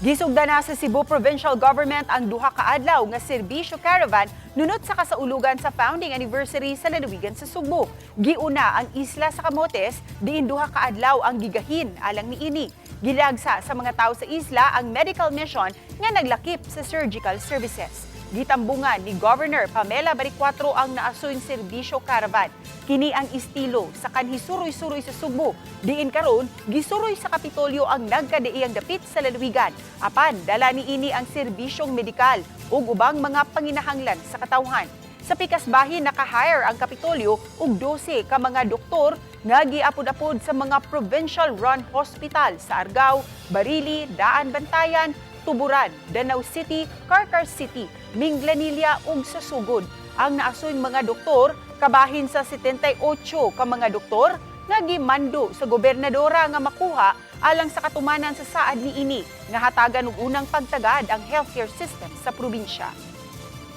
Gisugda na sa Cebu Provincial Government ang duha ka adlaw nga serbisyo caravan nunot sa kasaulugan sa founding anniversary sa lalawigan sa Subo. Giuna ang isla sa Camotes, diin duha ka adlaw ang gigahin alang niini. Gilagsa sa mga tao sa isla ang medical mission nga naglakip sa surgical services. Gitambungan ni Governor Pamela Baricuatro ang naasoyng serbisyo caravan. Kini ang estilo sa kanhi suroy-suroy sa Subo. Diin karon gisuroy sa Kapitolyo ang nagkadaiyang dapit sa lalawigan. Apan dala niini ang serbisyong medikal ug ubang mga panginahanglan sa katawhan. Sa pikas bahin naka-hire ang Kapitolyo og 12 ka mga doktor nga giapod-apod sa mga provincial-run hospital sa Argao, Barili, Daan Bantayan, Tuburan, Danau City, Carcar City, Minglanilla ug sa Sugod. Ang naasoyng mga doktor kabahin sa 78 ka mga doktor nga gimando sa gobernadora nga makuha alang sa katumanan sa saad niini nga hatagan og unang pagtagad ang healthcare system sa probinsya.